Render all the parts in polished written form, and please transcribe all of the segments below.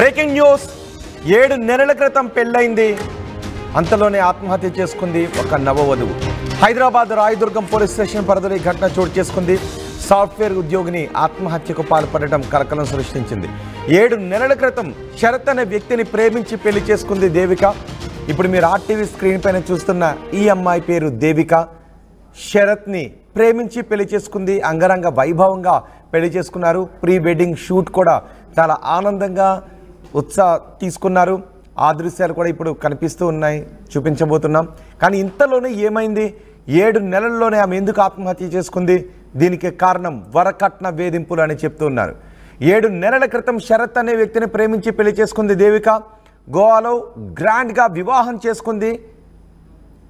Breaking news 7 నెలల క్రితం పెళ్ళైంది అంతలోనే ఆత్మహత్య చేసుకుంది ఒక నవవధువు హైదరాబాద్ రాయదుర్గం పోలీస్ స్టేషన్ పరిధిలో ఈ ఘటన చోటు చేసుకుంది సాఫ్ట్వేర్ ఉద్యోగిని ఆత్మహత్యకు పాల్పడడం కలకలం సృష్టించింది 7 నెలల క్రితం శరత్ అనే వ్యక్తిని ప్రేమించి పెళ్లి చేసుకుంది దేవిక ఇప్పుడు మీరు ఆర్టీవీ స్క్రీన్ పైన చూస్తున్న ఈ అమ్మాయి పేరు దేవిక శరత్ని ప్రేమించి పెళ్లి చేసుకుంది అంగరంగ వైభవంగా పెళ్లి చేసుకున్నారు ప్రీ వెడ్డింగ్ షూట్ కూడా చాలా ఆనందంగా తీసుకున్నారు ఆ దృశ్యాలు కూడా ఇప్పుడు కనిపిస్తూ ఉన్నాయి చూపించబోతున్నాం కానీ ఇంతలోనే ఏమైంది 7 నెలల్లోనే ఆమె ఎందుకు ఆత్మహత్య చేసుకుంది దీనికి కారణం వరకట్న వేధింపులు అని చెప్తున్నారు 7 నెలల క్రితం శరత్ అనే వ్యక్తిని ప్రేమించి పెళ్లి చేసుకుంది దేవిక గోవాలో గ్రాండ్గా వివాహం చేసుకుంది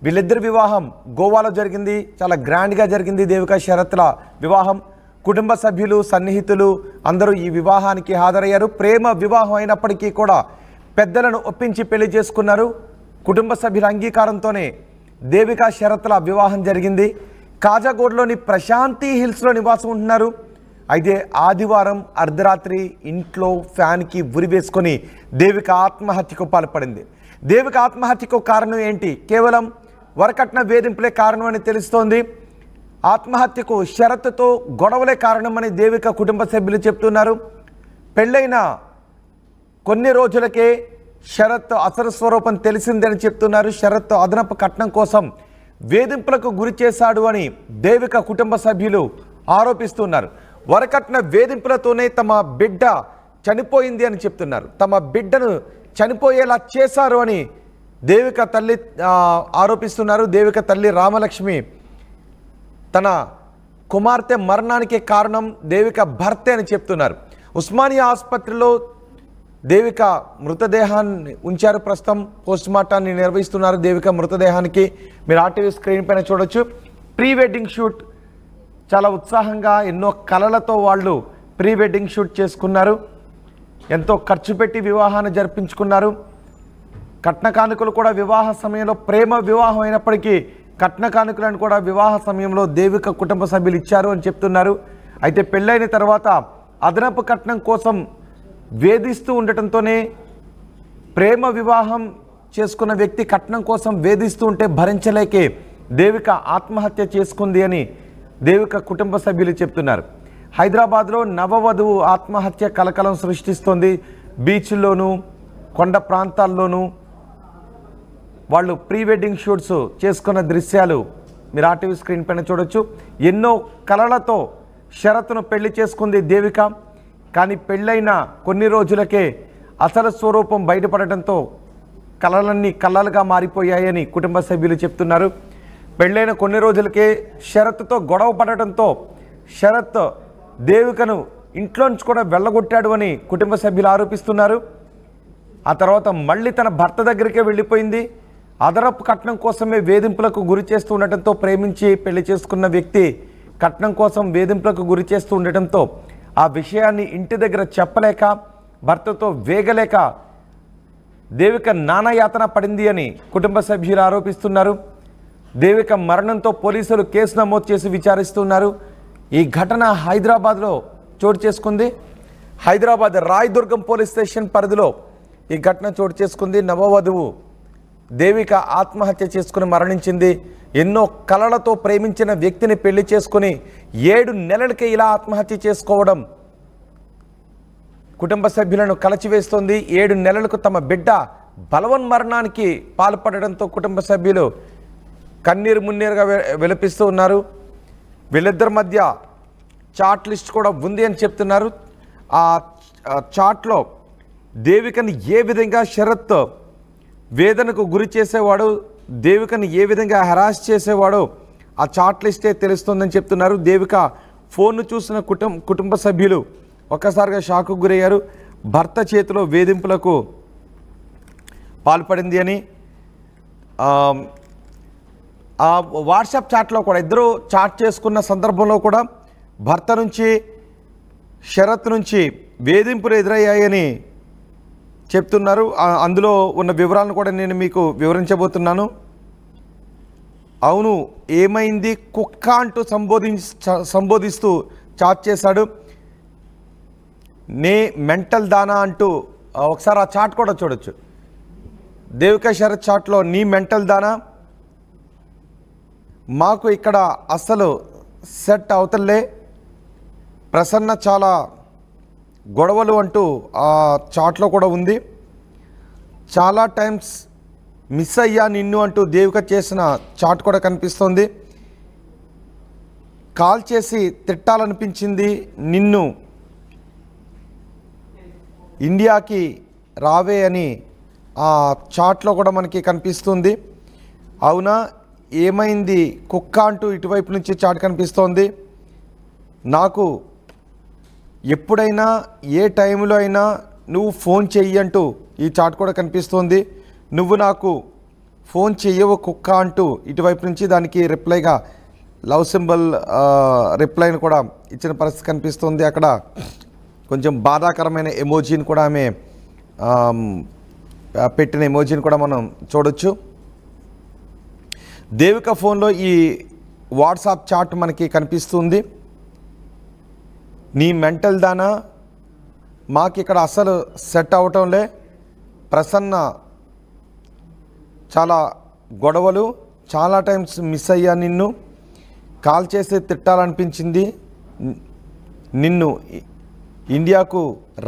వీళ్ళిద్దరి వివాహం గోవాలో జరిగింది చాలా గ్రాండ్గా జరిగింది దేవిక శరత్ల వివాహం కుటుంబ సభ్యులు సన్నిహితులు అందరూ ఈ వివాహానికి హాజరయ్యారు ప్రేమ వివాహం అయినప్పటికీ కూడా పెద్దలను ఒప్పించి పెళ్లి చేసుకున్నారు కుటుంబ సభ్యుల అంగీకారంతోనే దేవిక శరత్ల వివాహం జరిగింది కాజాగోడ్లోని ప్రశాంతి హిల్స్లో నివాసం ఉంటున్నారు అయితే ఆదివారం అర్ధరాత్రి ఇంట్లో ఫ్యాన్కి ఉరి వేసుకొని దేవిక ఆత్మహత్యకు పాల్పడింది దేవిక ఆత్మహత్యకు కారణం ఏంటి కేవలం వరకట్న వేధింపులే కారణం అని తెలుస్తోంది ఆత్మహత్యకు షరత్తో గొడవలే కారణమని దేవిక కుటుంబ సభ్యులు చెప్తున్నారు పెళ్ళైన కొన్ని రోజులకే శరత్ అసలు స్వరూపం తెలిసిందని చెప్తున్నారు శరత్ అదనపు కట్నం కోసం వేధింపులకు గురి చేశాడు అని దేవిక కుటుంబ సభ్యులు ఆరోపిస్తున్నారు వరకట్న వేధింపులతోనే తమ బిడ్డ చనిపోయింది అని చెప్తున్నారు తమ బిడ్డను చనిపోయేలా చేశారు అని దేవిక తల్లి ఆరోపిస్తున్నారు దేవిక తల్లి రామలక్ష్మి తన కుమార్తె మరణానికి కారణం దేవిక భర్తే అని చెప్తున్నారు ఉస్మానియా ఆసుపత్రిలో దేవిక మృతదేహాన్ని ఉంచారు ప్రస్తుతం పోస్ట్మార్టాన్ని నిర్వహిస్తున్నారు దేవిక మృతదేహానికి మీరు ఆర్టీవీ స్క్రీన్ పైన చూడొచ్చు ప్రీ వెడ్డింగ్ షూట్ చాలా ఉత్సాహంగా ఎన్నో కలలతో వాళ్ళు ప్రీ వెడ్డింగ్ షూట్ చేసుకున్నారు ఎంతో ఖర్చు పెట్టి వివాహాన్ని జరిపించుకున్నారు కట్న కానుకలు కూడా వివాహ సమయంలో ప్రేమ వివాహం అయినప్పటికీ కట్న కానుకలను కూడా వివాహ సమయంలో దేవిక కుటుంబ సభ్యులు ఇచ్చారు అని చెప్తున్నారు అయితే పెళ్ళైన తర్వాత అదనపు కట్నం కోసం వేధిస్తూ ఉండటంతోనే ప్రేమ వివాహం చేసుకున్న వ్యక్తి కట్నం కోసం వేధిస్తూ ఉంటే భరించలేకే దేవిక ఆత్మహత్య చేసుకుంది అని దేవిక కుటుంబ సభ్యులు చెప్తున్నారు హైదరాబాద్లో నవవధువు ఆత్మహత్య కలకలం సృష్టిస్తోంది బీచ్ల్లోనూ కొండ ప్రాంతాల్లోనూ వాళ్ళు ప్రీ వెడ్డింగ్ షూట్స్ చేసుకున్న దృశ్యాలు మీరు ఆర్టీవీ స్క్రీన్ పైన చూడొచ్చు ఎన్నో కలలతో శరత్ను పెళ్లి చేసుకుంది దేవిక కానీ పెళ్ళైన కొన్ని రోజులకే అసలు స్వరూపం బయటపడటంతో కలలన్నీ కలలుగా మారిపోయాయని కుటుంబ సభ్యులు చెప్తున్నారు పెళ్ళైన కొన్ని రోజులకే శరత్తో గొడవ పడటంతో శరత్ దేవికను ఇంట్లోంచి కూడా వెళ్ళగొట్టాడు అని కుటుంబ సభ్యులు ఆరోపిస్తున్నారు ఆ తర్వాత మళ్ళీ తన భర్త దగ్గరికే వెళ్ళిపోయింది అదనపు కట్నం కోసమే వేధింపులకు గురి చేస్తూ ఉండటంతో ప్రేమించి పెళ్లి చేసుకున్న వ్యక్తి కట్నం కోసం వేధింపులకు గురి చేస్తూ ఉండటంతో ఆ విషయాన్ని ఇంటి దగ్గర చెప్పలేక భర్తతో వేగలేక దేవిక నానాయాతన పడింది అని కుటుంబ సభ్యులు ఆరోపిస్తున్నారు దేవిక మరణంతో పోలీసులు కేసు నమోదు చేసి విచారిస్తున్నారు ఈ ఘటన హైదరాబాద్లో చోటు చేసుకుంది హైదరాబాద్ రాయదుర్గం పోలీస్ స్టేషన్ పరిధిలో ఈ ఘటన చోటు చేసుకుంది నవవధువు దేవిక ఆత్మహత్య చేసుకుని మరణించింది ఎన్నో కలలతో ప్రేమించిన వ్యక్తిని పెళ్లి చేసుకుని 7 నెలలకే ఇలా ఆత్మహత్య చేసుకోవడం కుటుంబ సభ్యులను కలచివేస్తోంది 7 నెలలకు తమ బిడ్డ బలవన్మరణానికి పాల్పడడంతో కుటుంబ సభ్యులు కన్నీరు మున్నీరుగా విలపిస్తూ ఉన్నారు వీళ్ళిద్దరి మధ్య చాట్ లిస్ట్ కూడా ఉంది అని చెప్తున్నారు ఆ చాట్లో దేవికని ఏ విధంగా శరత్ వేదనకు గురి చేసేవాడు దేవికని ఏ విధంగా హెరాస్ చేసేవాడో ఆ చాట్ లిస్టే తెలుస్తుందని చెప్తున్నారు దేవిక ఫోన్ను చూసిన కుటుంబ సభ్యులు ఒక్కసారిగా షాక్కు గురయ్యారు భర్త చేతిలో వేధింపులకు పాల్పడింది అని ఆ వాట్సాప్ చాట్లో కూడా ఇద్దరు చాట్ చేసుకున్న సందర్భంలో కూడా భర్త నుంచి శరత్ నుంచి వేధింపులు ఎదురయ్యాయని చెప్తున్నారు అందులో ఉన్న వివరాలను కూడా నేను మీకు వివరించబోతున్నాను అవును ఏమైంది కుక్క అంటూ సంబోధిస్తూ చాట్ చేశాడు నే మెంటల్ దానా అంటూ ఒకసారి ఆ చాట్ కూడా చూడొచ్చు. దేవిక శరత్ చాట్లో నీ మెంటల్ దానా, మాకు ఇక్కడ అస్సలు సెట్ అవుతలే, ప్రసన్న చాలా గొడవలు అంటూ ఆ చాట్లో కూడా ఉంది. చాలా టైమ్స్ మిస్ అయ్యా నిన్ను అంటూ దేవిక చేసిన చాట్ కూడా కనిపిస్తోంది. కాల్ చేసి తిట్టాలనిపించింది నిన్ను, ఇండియాకి రావే అని ఆ చాట్లో కూడా మనకి కనిపిస్తుంది. అవునా ఏమైంది కుక్క అంటూ ఇటువైపు నుంచి చాట్ కనిపిస్తోంది. నాకు ఎప్పుడైనా ఏ టైంలో అయినా నువ్వు ఫోన్ చెయ్యి అంటూ ఈ చాట్ కూడా కనిపిస్తోంది. నువ్వు నాకు ఫోన్ చెయ్యవు కుక్క అంటూ ఇటువైపు నుంచి దానికి రిప్లైగా లవ్ సింబల్ రిప్లైని కూడా ఇచ్చిన పరిస్థితి కనిపిస్తుంది. అక్కడ కొంచెం బాధాకరమైన ఎమోజీని కూడా ఆమె పెట్టిన ఎమోజీని కూడా మనం చూడొచ్చు. దేవిక ఫోన్లో ఈ వాట్సాప్ చాట్ మనకి కనిపిస్తుంది. నీ మెంటల్ దానా, మాకు ఇక్కడ అసలు సెట్ అవటంలే, ప్రసన్న చాలా గొడవలు, చాలా టైమ్స్ మిస్ అయ్యా నిన్ను, కాల్ చేసి తిట్టాలనిపించింది నిన్ను, ఇండియాకు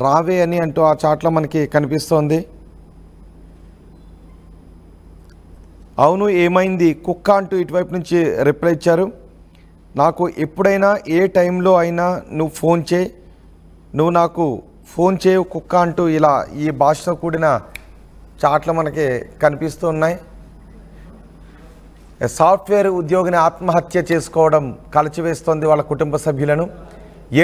రావే అని అంటూ ఆ చాట్లో మనకి కనిపిస్తోంది. అవును ఏమైంది కుక్క అంటూ ఇటువైపు నుంచి రిప్లై ఇచ్చారు. నాకు ఎప్పుడైనా ఏ టైంలో అయినా నువ్వు ఫోన్ చేయి, నువ్వు నాకు ఫోన్ చేయవు కుక్క అంటూ ఇలా ఈ భాషతో కూడిన చాట్లు మనకి కనిపిస్తూ ఉన్నాయి. సాఫ్ట్వేర్ ఉద్యోగిని ఆత్మహత్య చేసుకోవడం కలచివేస్తోంది వాళ్ళ కుటుంబ సభ్యులను.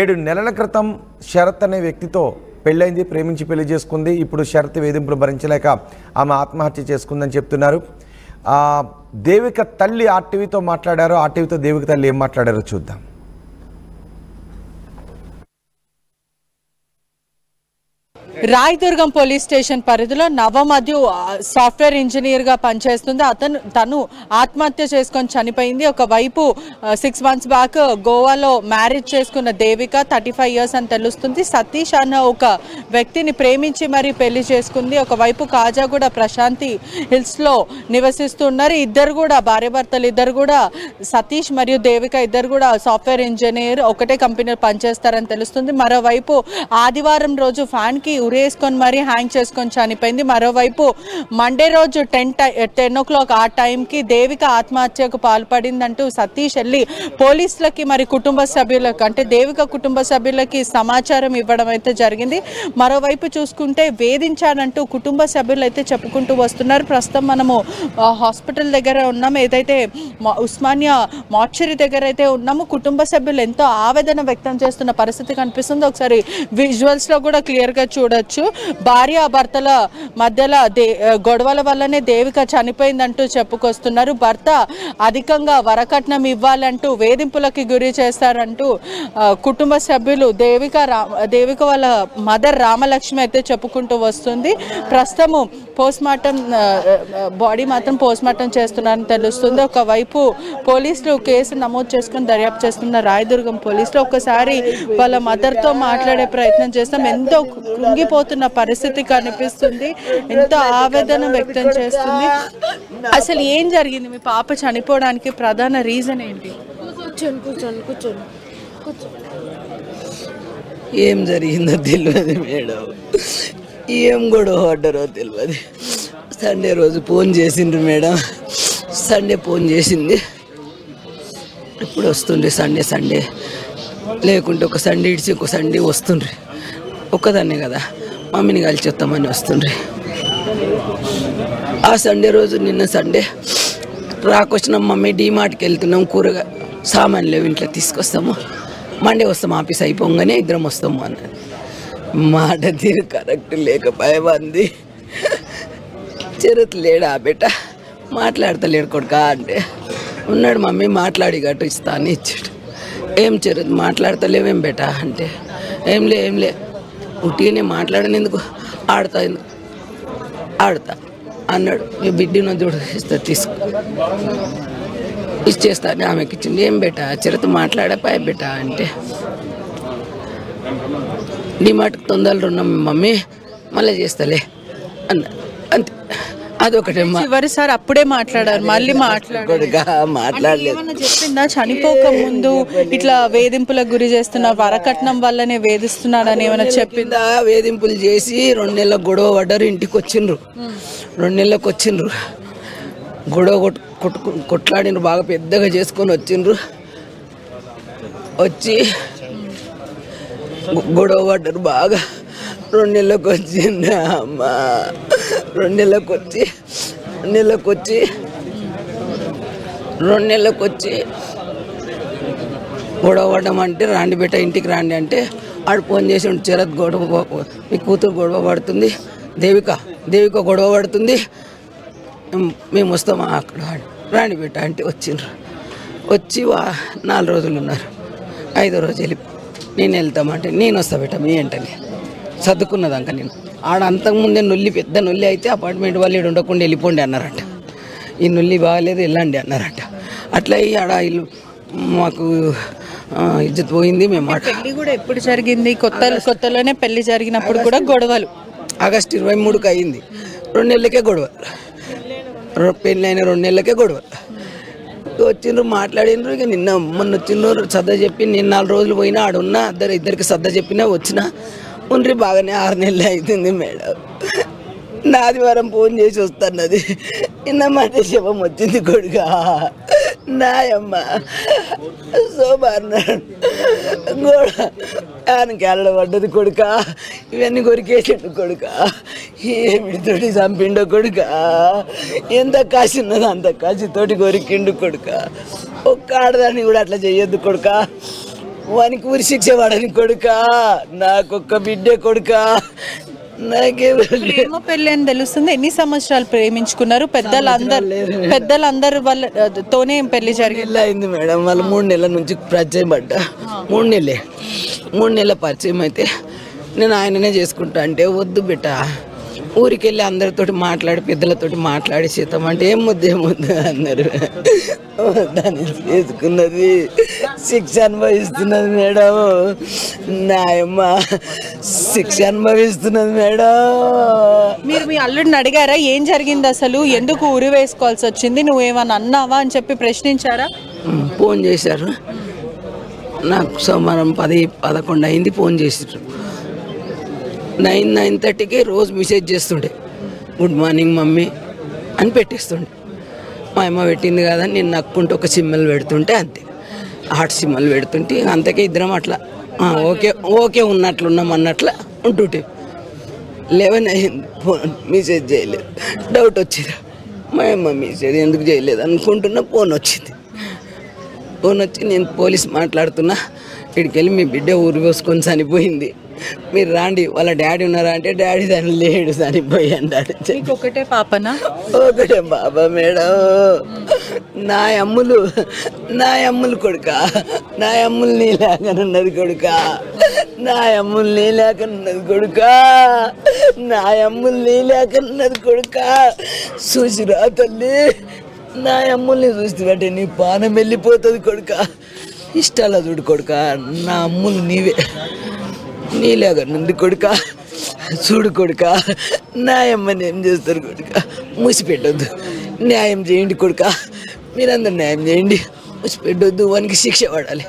7 నెలల క్రితం శరత్ అనే వ్యక్తితో పెళ్ళైంది, ప్రేమించి పెళ్లి చేసుకుంది. ఇప్పుడు శరత్ వేధింపులు భరించలేక ఆమె ఆత్మహత్య చేసుకుందని చెప్తున్నారు. దేవిక తల్లి ఆర్టీవీతో మాట్లాడారు. ఆర్టీవీతో దేవిక తల్లి ఏం మాట్లాడారో చూద్దాం. రాయదుర్గం పోలీస్ స్టేషన్ పరిధిలో నవమధు సాఫ్ట్వేర్ ఇంజనీర్గా పనిచేస్తుంది. తను ఆత్మహత్య చేసుకొని చనిపోయింది. ఒకవైపు 6 మంత్స్ బ్యాక్ గోవాలో మ్యారేజ్ చేసుకున్న దేవిక 35 years అని తెలుస్తుంది. సతీష్ అన్న ఒక వ్యక్తిని ప్రేమించి మరీ పెళ్లి చేసుకుంది. ఒకవైపు కాజాగూడ ప్రశాంతి హిల్స్లో నివసిస్తున్నారు. ఇద్దరు కూడా భార్యాభర్తలు, ఇద్దరు కూడా సతీష్ మరియు దేవిక ఇద్దరు కూడా సాఫ్ట్వేర్ ఇంజనీర్, ఒకటే కంపెనీలో పనిచేస్తారని తెలుస్తుంది. మరోవైపు ఆదివారం రోజు ఫ్యాన్కి ఉరేసుకొని మరీ హ్యాంగ్ చేసుకొని చనిపోయింది. మరోవైపు మండే రోజు 10 o'clock ఆ టైంకి దేవిక ఆత్మహత్యకు పాల్పడిందంటూ సతీష్ వెళ్ళి పోలీసులకి మరి కుటుంబ సభ్యులకు అంటే దేవిక కుటుంబ సభ్యులకి సమాచారం ఇవ్వడం అయితే జరిగింది. మరోవైపు చూసుకుంటే వేధించాడంటూ కుటుంబ సభ్యులు అయితే చెప్పుకుంటూ వస్తున్నారు. ప్రస్తుతం మనము హాస్పిటల్ దగ్గర ఉన్నాము, ఏదైతే ఉస్మానియా మార్చరీ దగ్గర అయితే ఉన్నాము. కుటుంబ సభ్యులు ఎంతో ఆవేదన వ్యక్తం చేస్తున్న పరిస్థితి కనిపిస్తుంది. ఒకసారి విజువల్స్లో కూడా క్లియర్గా చూడొచ్చు. భార్య భర్తల మధ్యలో గొడవల వల్లనే దేవిక చనిపోయిందంటూ చెప్పుకొస్తున్నారు. భర్త అధికంగా వరకట్నం ఇవ్వాలంటూ వేధింపులకి గురి చేస్తారంటూ కుటుంబ సభ్యులు దేవిక వాళ్ళ మదర్ రామలక్ష్మి అయితే చెప్పుకుంటూ వస్తుంది. ప్రస్తుతము పోస్ట్మార్టం బాడీ మాత్రం పోస్ట్మార్టం చేస్తున్నారని తెలుస్తుంది. ఒకవైపు పోలీసులు కేసు నమోదు చేసుకుని దర్యాప్తు చేస్తున్న రాయదుర్గం పోలీసులు ఒక్కసారి వాళ్ళ మదర్తో మాట్లాడే ప్రయత్నం చేస్తాం. ఎంతో కృంగిపోతున్న పరిస్థితి కనిపిస్తుంది, ఎంతో ఆవేదన వ్యక్తం చేస్తుంది. అసలు ఏం జరిగింది? మీ పాప చనిపోవడానికి ప్రధాన రీజన్ ఏంటి? ఏం జరిగిందో తెలియదు మేడం, ఏం గొడవ పడ్డారో తెలియదు. సండే రోజు ఫోన్ చేసిండ్రు మేడం, సండే ఫోన్ చేసింది. ఇప్పుడు వస్తుండ్రి సండే లేకుంటే ఒక సండే ఇడిచి ఒక సండే వస్తుండ్రి. ఒక్కదాన్నే కదా, మమ్మీని కలిసి వస్తామని వస్తుండ్రి. ఆ సండే రోజు నిన్న సండే రాకొచ్చినాం, మమ్మీ డీమార్ట్కి వెళ్తున్నాం, కూరగా సామాన్లు లేవు ఇంట్లో తీసుకొస్తాము, మండే వస్తాం ఆఫీస్ అయిపోగానే ఇద్దరం వస్తాము అన్నది. మాట తీరు కరెక్ట్ లేకపోయింది. చరిత్ర లేడా బెట, మాట్లాడతలేడు కొడుకా అంటే ఉన్నాడు. మమ్మీ మాట్లాడి గట్టు ఇస్తా అని ఇచ్చాడు. ఏం చరిత్ర మాట్లాడతలేవేం బెట అంటే ఏం లే ఉట్టిగానే మాట్లాడనేందుకు ఆడతా అన్నాడు. బిడ్డను చూడు ఇస్తా తీసుకో ఇచ్చేస్తా అని ఆమెకి ఇచ్చింది. ఏం బెట చరిత్ర మాట్లాడపాయ బెట అంటే డిమార్ట్కి తొందరలో ఉన్నాం మమ్మీ, మళ్ళీ చేస్తలే అన్న అంతే. అదొకటేమ్మా. చివరిసారి అప్పుడే మాట్లాడారు, మళ్ళీ మాట్లాడలేదు. చెప్పిందా చనిపోక ముందు ఇట్లా వేధింపులకు గురి చేస్తున్నా, వరకట్నం వల్లనే వేధిస్తున్నాడని ఏమైనా చెప్పిందా? వేధింపులు చేసి 2 నెలలకు గొడవ పడ్డారు, ఇంటికి వచ్చిండ్రు. 2 నెలలకు వచ్చిండ్రు, గొడవ కొట్లాడినరు, బాగా పెద్దగా చేసుకొని వచ్చిండ్రు. వచ్చి గొడవ పడ్డారు బాగా. 2 నెలలకు వచ్చింది అమ్మ. 2 నెలలకు వచ్చి గొడవ పడ్డామంటే రాండి బిడ్డ ఇంటికి రాండి అంటే ఆడు ఫోన్ చేసి చరత్ గొడవ, మీ కూతురు గొడవ పడుతుంది, దేవిక గొడవ పడుతుంది, మేము వస్తామా అక్కడ రాండి బిడ్డ అంటే వచ్చిండ్రు. వచ్చి 4 రోజులు ఉన్నారు. 5వ రోజు వెళ్ళి నేను వెళ్తామంటే నేను వస్తా బిడ్డ మీ వెంటనే సర్దుకున్నదాక. నేను ఆడ అంతకుముందే పెద్ద నొల్లి అయితే అపార్ట్మెంట్ వాళ్ళు ఇక్కడ ఉండకుండా వెళ్ళిపోండి అన్నారట. ఈ నొల్లి బాగాలేదు వెళ్ళండి అన్నారట. అట్లా ఆడ ఇల్లు మాకు ఇజ్జత్ పోయింది. మేము పెళ్లి కూడా ఎప్పుడు జరిగింది? కొత్తలోనే పెళ్లి జరిగినప్పుడు కూడా గొడవలు. ఆగస్టు 23కి అయింది. 2 నెలలకే గొడవలు. పెళ్ళైన 2 నెలలకే గొడవలు. వచ్చిండ్రు, మాట్లాడినరు. ఇక మొన్న వచ్చిండ్రు, సర్ద చెప్పి నేను 4 రోజులు పోయినా ఆడున్నా, ఇద్దరికి సర్ద చెప్పినా వచ్చినా ఉండ్రి. బాగానే 6 నెలలు అవుతుంది మేడం. ఆదివారం ఫోన్ చేసి వస్తున్నది. నిన్న మాట శవం వచ్చింది కొడుక నాయమ్మ సోమవారం ఆయనకి అల్ల పడ్డది కొడుక. ఇవన్నీ కొరికేసిండు కొడుక. ఏమిడితోటి చంపిండో కొడుక. ఎంత కాసి ఉన్నదో అంత కాసితోటి కొరికిండు కొడుక. ఒక్క ఆడదాన్ని కూడా అట్లా చెయ్యొద్దు కొడుక. వానికి ఉరి శిక్ష పడని కొడుక. నాకొక్క బిడ్డే కొడుక. ప్రేమ పెళ్లి అని తెలుస్తుంది. ఎన్ని సంవత్సరాలు ప్రేమించుకున్నారు? పెద్దలందరూ వాళ్ళతోనే పెళ్లి జరిగింది అయింది మేడం. వాళ్ళు 3 నెలల నుంచి పరిచయం పడ్డా. 3 నెలల పరిచయం అయితే నేను ఆయననే చేసుకుంటా అంటే వద్దు బిడ్డ, ఊరికి వెళ్ళి అందరితోటి మాట్లాడి పెద్దలతోటి మాట్లాడి చేద్దాం అంటే ఏమొద్దు అన్నారు. దాన్ని చేసుకున్నది, శిక్ష అనుభవిస్తున్నది మేడం. నాయమ్మ శిక్ష అనుభవిస్తున్నది మేడం. మీరు మీ అల్లుడిని అడిగారా ఏం జరిగింది అసలు, ఎందుకు ఉరి వేసుకోవాల్సి వచ్చింది, నువ్వేమన్నా అన్నావా అని చెప్పి ప్రశ్నించారా? ఫోన్ చేశారు నాకు. సోమవారం 10-11 అయింది. ఫోన్ చేసారు. 9-9:30కి రోజు మెసేజ్ చేస్తుండే, గుడ్ మార్నింగ్ మమ్మీ అని పెట్టిస్తుండే. మా అమ్మ పెట్టింది కదా నేను నక్కుంటూ ఒక సిమ్మలు పెడుతుంటే అంతే, హార్ట్ సిమ్మలు పెడుతుంటే అంతకే ఇద్దరం అట్లా ఓకే ఉన్నట్లున్నాం అన్నట్లా ఉంటుంటే. 11 అయింది, ఫోన్ మెసేజ్ చేయలేదు. డౌట్ వచ్చింది, మా అమ్మ మెసేజ్ ఎందుకు చేయలేదు అనుకుంటున్నా. ఫోన్ వచ్చింది. ఫోన్ వచ్చి నేను పోలీస్ మాట్లాడుతున్నా, ఇక్కడికి వెళ్ళి మీ బిడ్డ ఊరు పోసుకొని చనిపోయింది, మీరు రాండి. వాళ్ళ డాడీ ఉన్నారా అంటే డాడీ దాన్ని లేడు, చనిపోయి అన్నాడు. ఒకటే పాపనా? ఒకటే పాప మేడం. నా అమ్ములు కొడుక. నా అమ్ములు నీ లేకనున్నది కొడుక. నా అమ్ములు నీ లేకనున్నది కొడుక. నా అమ్ములు నీ లేకనున్నది కొడుక. చూసిరా తల్లి, నా అమ్ముల్ని చూస్తుంటే నీ పానం వెళ్ళిపోతుంది కొడుక. ఇష్టాల చూడు కొడుక, నా అమ్ములు నీలాగా నుండి కొడుక. చూడు కొడుక, న్యాయమ్మని ఏం చేస్తారు కొడుక. మూసిపెట్టొద్దు, న్యాయం చేయండి కొడుక. మీరందరూ న్యాయం చేయండి, మూసిపెట్టొద్దు. వానికి శిక్ష పడాలి,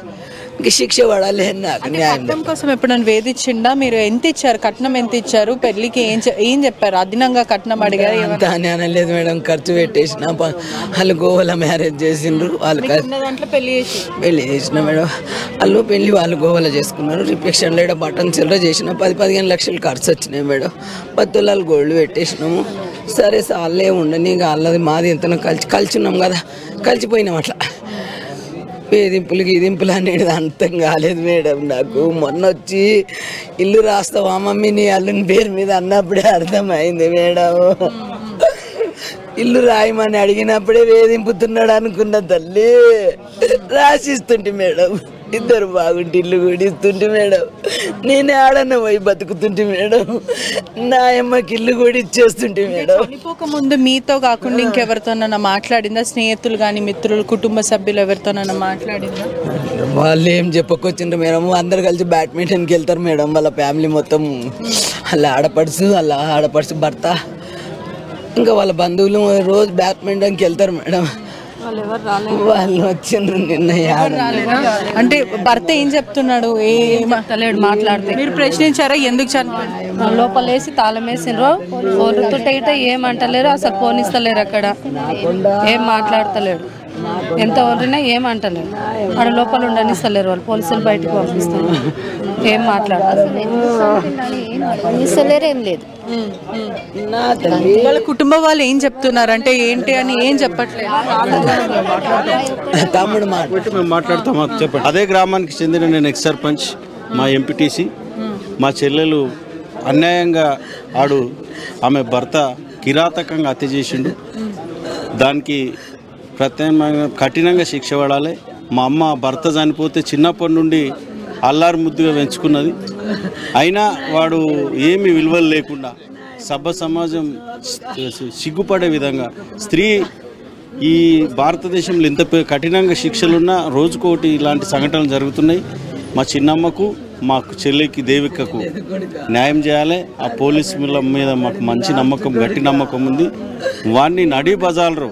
ఇంక శిక్ష పడాలి. నాకు న్యాయం కోసం ఎప్పుడైనా వేధించిండా? మీరు ఎంత ఇచ్చారు, కట్నం ఎంత ఇచ్చారు? పెళ్లికి ఏం చెప్పారు? అదనంగా కట్నం అడిగారు? అంత అని అనలేదు మేడం, ఖర్చు పెట్టేసిన. వాళ్ళు గోవాలో మ్యారేజ్ చేసిండ్రు, వాళ్ళు పెళ్లి చేసిన మేడం. వాళ్ళు గోవాలో చేసుకున్నారు. రిఫ్లెక్షన్లో ఇక్కడ బటన్ చిల్లర చేసిన 10-15 లక్షలు ఖర్చు వచ్చినాయి మేడం. 10 తులాలు గోల్డ్ పెట్టేసినాము. సరే సార్లే ఉండని, ఇక వాళ్ళది మాది ఎంతనో కలిసిన్నాం కదా, కలిసిపోయినాం. అట్లా వేధింపులు అనేది అంతం కాలేదు మేడం నాకు. మొన్న వచ్చి ఇల్లు రాస్తావా మమ్మీ నీ అల్లుని పేరు మీద అన్నప్పుడే అర్థమైంది మేడం. ఇల్లు రాయమని అడిగినప్పుడే వేధింపుతున్నాడు అనుకున్న తల్లి. రాసిస్తుంటే మేడం ఇద్దరు బాగుంటే ఇల్లు కూడిస్తుంటే మేడం, నేనే ఆడన్న పోయి బతుకుతుంటే మేడం, నా అమ్మకి ఇల్లు కూడా ఇచ్చేస్తుంటే మేడం. చనిపోక ముందు మీతో కాకుండా ఇంకెవరితోనన్నా మాట్లాడిందా? స్నేహితులు కానీ మిత్రులు కుటుంబ సభ్యులు ఎవరితోనన్నా మాట్లాడిందా? వాళ్ళు ఏం చెప్పుకొచ్చిండ్రు మేడం, అందరు కలిసి బ్యాడ్మింటన్కి వెళ్తారు మేడం, వాళ్ళ ఫ్యామిలీ మొత్తం, వాళ్ళ ఆడపడుచు భర్త ఇంకా వాళ్ళ బంధువులు రోజు బ్యాడ్మింటన్కి వెళ్తారు మేడం. వాళ్ళు వచ్చిండ్రు నిన్న. అంటే భర్త ఏం చెప్తున్నాడు? ఏమంటలేడు, మాట్లాడితే మీరు ప్రశ్నించారా ఎందుకు చనిపోయింది? లోపల వేసి తాళం వేసిండ్రు, ఒరుతుంటే గిట్ట ఏమంటలేరు, అసలు పోనిస్తలేరు, అక్కడ ఏం మాట్లాడతలేడు, ఎంత ఒరినా ఏమంటలేడు, ఆడ లోపల ఉండనిస్తలేరు వాళ్ళు, పోలీసులు బయటకు పంపిస్తారు, ఏం మాట్లాడతారు, ఏం లేదు. వాళ్ళ కుటుంబం వాళ్ళు ఏం చెప్తున్నారు అంటే ఏంటి అని ఏం చెప్పట్లేదు. తమ్ముడు మేము మాట్లాడతామా చెప్పండి. అదే గ్రామానికి చెందిన నేను ఎక్స్ సర్పంచ్, మా ఎంపీటీసీ, మా చెల్లెలు అన్యాయంగా ఆమె భర్త కిరాతకంగా హత్య చేసిండు. దానికి ప్రత్యేకంగా కఠినంగా శిక్ష పడాలి. మా అమ్మ భర్త చనిపోతే చిన్నప్పటి నుండి అల్లారు ముద్దుగా పెంచుకున్నది. అయినా వాడు ఏమి విలువలు లేకుండా సమాజం సిగ్గుపడే విధంగా స్త్రీ ఈ భారతదేశంలో ఎంత కఠినంగా శిక్షలున్నా రోజుకోటి ఇలాంటి సంఘటనలు జరుగుతున్నాయి. మా చిన్నమ్మకు, మా చెల్లికి దేవికకు న్యాయం చేయాలి. ఆ పోలీసుల మీద మాకు మంచి నమ్మకం, గట్టి నమ్మకం ఉంది. వాడిని నడి బజార్లో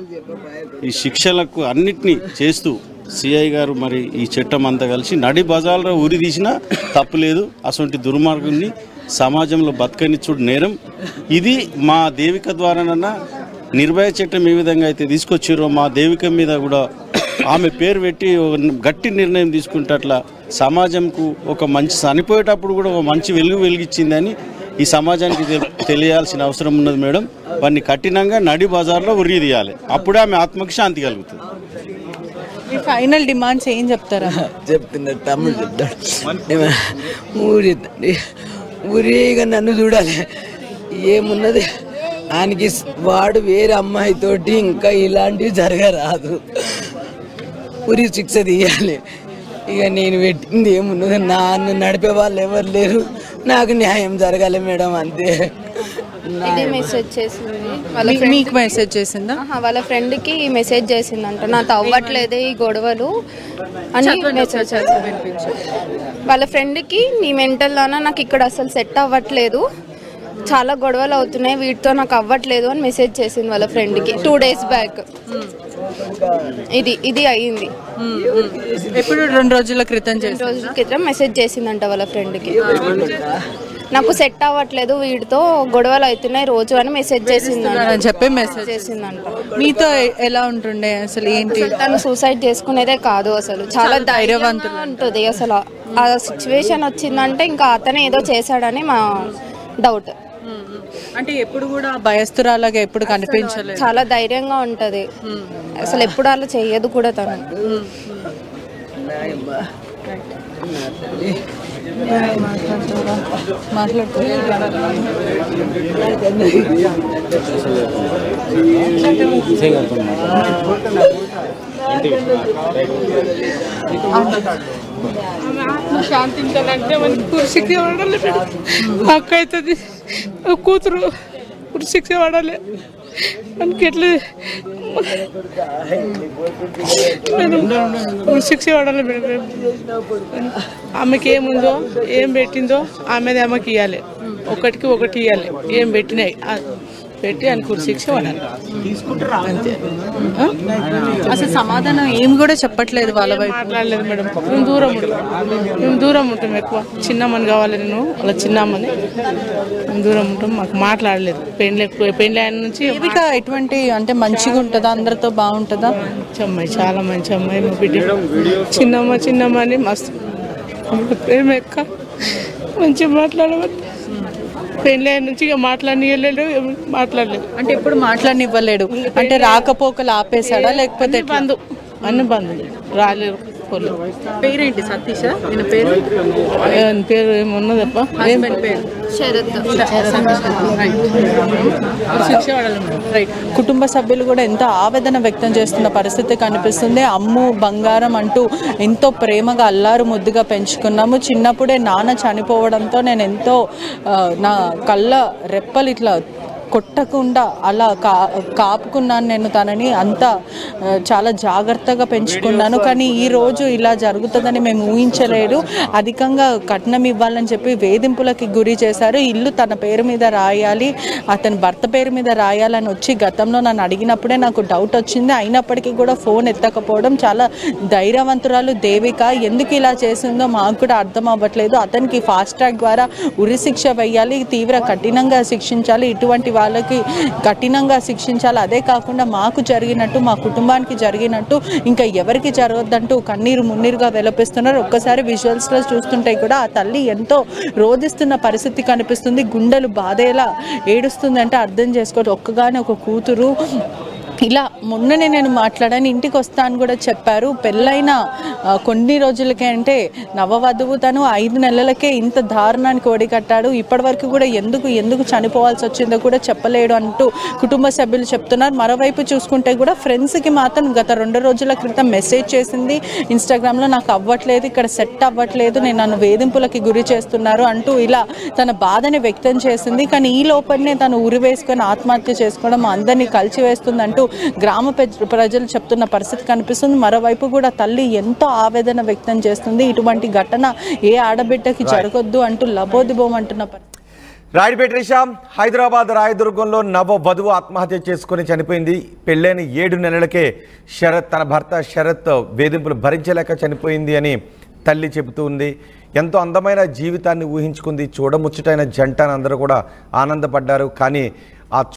ఈ శిక్షలకు అన్నిటినీ చేస్తూ సిఐ గారు మరి ఈ చట్టం అంతా కలిసి నడి బజార్లో ఉరి తీసినా తప్పులేదు. అటువంటి దుర్మార్గుని సమాజంలో బతకనిచ్చుడు నేరం. ఇది మా దేవిక ద్వారానన్నా నిర్భయ చట్టం ఏ విధంగా అయితే తీసుకొచ్చారో మా దేవిక మీద కూడా ఆమె పేరు పెట్టి గట్టి నిర్ణయం తీసుకుంటే అట్లా సమాజంకు ఒక మంచి చనిపోయేటప్పుడు కూడా ఒక మంచి వెలిగించిందని ఈ సమాజానికి తెలియాల్సిన అవసరం ఉన్నది మేడం. వాడిని కఠినంగా నడి బజార్లో ఉరి తీయాలి. అప్పుడే ఆమె ఆత్మకి శాంతి కలుగుతుంది. ఫైనల్ డిమాండ్స్ ఏం చెప్తారా? చెప్తున్నారు, తమ్ముడు చెప్తాడు. ఊరిగా నన్ను చూడాలి, ఏమున్నది ఆయనకి, వాడు వేరే అమ్మాయితోటి ఇంకా ఇలాంటివి జరగరాదు, ఉరి శిక్ష తీయాలి. ఇక నేను పెట్టింది ఏమున్నది, నన్ను నడిపే వాళ్ళు ఎవరు లేరు, నాకు న్యాయం జరగాలి మేడం, అంతే. ఇది మెసేజ్ చేసింది మీకు మెసేజ్ చేసిందా? వాళ్ళ ఫ్రెండ్కి మెసేజ్ చేసిందంట, నాతో అవ్వట్లేదే ఈ గొడవలు అని మెసేజ్ చేసింది. వాళ్ళ ఫ్రెండ్కి నీ మెంటల్ దానా, నాకు ఇక్కడ అసలు సెట్ అవ్వట్లేదు, చాలా గొడవలు అవుతున్నాయి, వీటితో నాకు అవ్వట్లేదు అని మెసేజ్ చేసింది వాళ్ళ ఫ్రెండ్కి 2 days బ్యాక్. ఇది అయ్యింది. ఎప్పుడు 2 రోజుల క్రితం 2 రోజుల క్రితం మెసేజ్ చేసిందంట వాళ్ళ ఫ్రెండ్కి, నాకు సెట్ అవ్వట్లేదు, వీడితో గొడవలు అవుతున్నాయి రోజు అని మెసేజ్ చెప్పి మెసేజ్ చేసిందంట. మీతో ఎలా ఉంటుండే అసలు? ఏంటి తను సూసైడ్ చేసుకునేదే కాదు, అసలు చాలా ధైర్యవంతులు ఉంటుంది. అసలు ఆ సిచ్యువేషన్ వచ్చిందంటే ఇంకా అతనే ఏదో చేశాడని మా డౌట్. అంటే ఎప్పుడు కూడా భయస్తురాలాగా ఎప్పుడు కనిపించలేదు, చాలా ధైర్యంగా ఉంటది, అసలు ఎప్పుడు అలా చెయ్యదు కూడా తను. శాంతించాలంటే మనకి కుర్శిక్ష పడాలి, అక్క అవుతుంది, కూతురు కుర్శిక్ష పడాలి మనకి. ఎట్లా శిక్ష పడాలి మేడం. ఆమెకి ఏముందో ఏం పెట్టిందో ఆమెది ఆమెకి ఇవ్వాలి, ఒకటికి ఒకటి ఇవ్వాలి, ఏం పెట్టినాయి పెట్టి అనుకుని శిక్ష పడాలి అంతే. అసలు సమాధానం ఏమి కూడా చెప్పట్లేదు, వాళ్ళ వైపు మాట్లాడలేదు మేడం. మేము దూరం ఉంటాం ఎక్కువ, చిన్నమ్మని కావాలి, నేను అలా చిన్నమ్మని, మేము దూరం ఉంటాం, మాకు మాట్లాడలేదు. పెళ్ళి ఆయన నుంచి ఎటువంటి అంటే మంచిగా ఉంటుందా, అందరితో బాగుంటుందా? మంచి అమ్మాయి, చాలా మంచి అమ్మాయి. మా బిడ్డ చిన్నమ్మ అని మస్తు ప్రేమ ఎక్క, మంచిగా మాట్లాడమని. పెళ్ళి ఆయన నుంచి ఇక మాట్లాడలేదు. అంటే ఎప్పుడు మాట్లాడనివ్వలేడు అంటే రాకపోకలు ఆపేశాడా లేకపోతే అన్ని బంధు రాలేరు. పోలే. పేరేంటి? సతీషా? నేను పేరు పేరు ఏమున్నదప్ప పేరు శరత్. శిక్ష పడాలి మేడం. రైట్. కుటుంబ సభ్యులు కూడా ఎంతో ఆవేదన వ్యక్తం చేస్తున్న పరిస్థితి కనిపిస్తుంది. అమ్ము బంగారం అంటూ ఎంతో ప్రేమగా అల్లారు ముద్దుగా పెంచుకున్నాము. చిన్నప్పుడే నాన్న చనిపోవడంతో నేను ఎంతో నా కళ్ళ రెప్పలు ఇట్లా కొట్టకుండా అలా కాపుకున్నాను నేను తనని. అంతా చాలా జాగ్రత్తగా పెంచుకున్నాను. కానీ ఈరోజు ఇలా జరుగుతుందని మేము ఊహించలేదు. అధికంగా కట్నం ఇవ్వాలని చెప్పి వేధింపులకి గురి చేశారు. ఇల్లు తన పేరు మీద రాయాలి, అతని భర్త పేరు మీద రాయాలని వచ్చి గతంలో నన్ను అడిగినప్పుడే నాకు డౌట్ వచ్చింది. అయినప్పటికీ కూడా ఫోన్ ఎత్తకపోవడం. చాలా ధైర్యవంతురాలు దేవిక. ఎందుకు ఇలా చేసిందో మాకు కూడా అర్థం అవ్వట్లేదు. అతనికి ఫాస్ట్ ట్రాక్ ద్వారా ఉరిశిక్ష వేయాలి, తీవ్ర కఠినంగా శిక్షించాలి, ఇటువంటి వాళ్ళకి కఠినంగా శిక్షించాలి. అదే కాకుండా మాకు జరిగినట్టు, మా కుటుంబానికి జరిగినట్టు ఇంకా ఎవరికి జరగద్దంటూ కన్నీరు మున్నీరుగా వెలపిస్తున్నారు. ఒక్కసారి విజువల్స్లో చూస్తుంటే కూడా ఆ తల్లి ఎంతో రోధిస్తున్న పరిస్థితి కనిపిస్తుంది. గుండెలు బాధేలా ఏడుస్తుంది అంటే అర్థం చేసుకోవచ్చు. ఒక్కగానే ఒక కూతురు. ఇలా మొన్ననే నేను మాట్లాడాను, ఇంటికి వస్తాను కూడా చెప్పారు. పెళ్ళైన కొన్ని రోజులకే అంటే నవవధువు తను 5 నెలలకే ఇంత దారుణానికి ఒడిగట్టాడు. ఇప్పటివరకు కూడా ఎందుకు చనిపోవాల్సి వచ్చిందో కూడా చెప్పలేడు అంటూ కుటుంబ సభ్యులు చెప్తున్నారు. మరోవైపు చూసుకుంటే కూడా ఫ్రెండ్స్కి మాత్రం గత 2 రోజుల క్రితం మెసేజ్ చేసింది ఇన్స్టాగ్రామ్లో, నాకు అవ్వట్లేదు, ఇక్కడ సెట్ అవ్వట్లేదు, నేను నన్ను వేధింపులకి గురి చేస్తున్నారు అంటూ ఇలా తన బాధని వ్యక్తం చేసింది. కానీ ఈ లోపలనే తను ఉరి వేసుకొని ఆత్మహత్య చేసుకోవడం అందరినీ కలిచివేస్తుందంటూ గ్రామ ప్రజలు చెప్తున్న పరిస్థితి కనిపిస్తుంది. మరోవైపు కూడా తల్లి ఎంతో ఆవేదన వ్యక్తం చేస్తుంది. ఇటువంటి ఘటన ఏ ఆడబిడ్డకి జరగొద్దు అంటూ లబోదిబోం అంటున్న పరిస్థితి. రాయడిపేట రిషా, హైదరాబాద్ రాయదుర్గంలో నవ వధువు ఆత్మహత్య చేసుకుని చనిపోయింది. పెళ్ళైన 7 నెలలకే తన భర్త శరత్ వేధింపులు భరించలేక చనిపోయింది అని తల్లి చెబుతూ ఉంది. ఎంతో అందమైన జీవితాన్ని ఊహించుకుంది. చూడముచ్చటైన జంట అని అందరూ కూడా ఆనందపడ్డారు. కానీ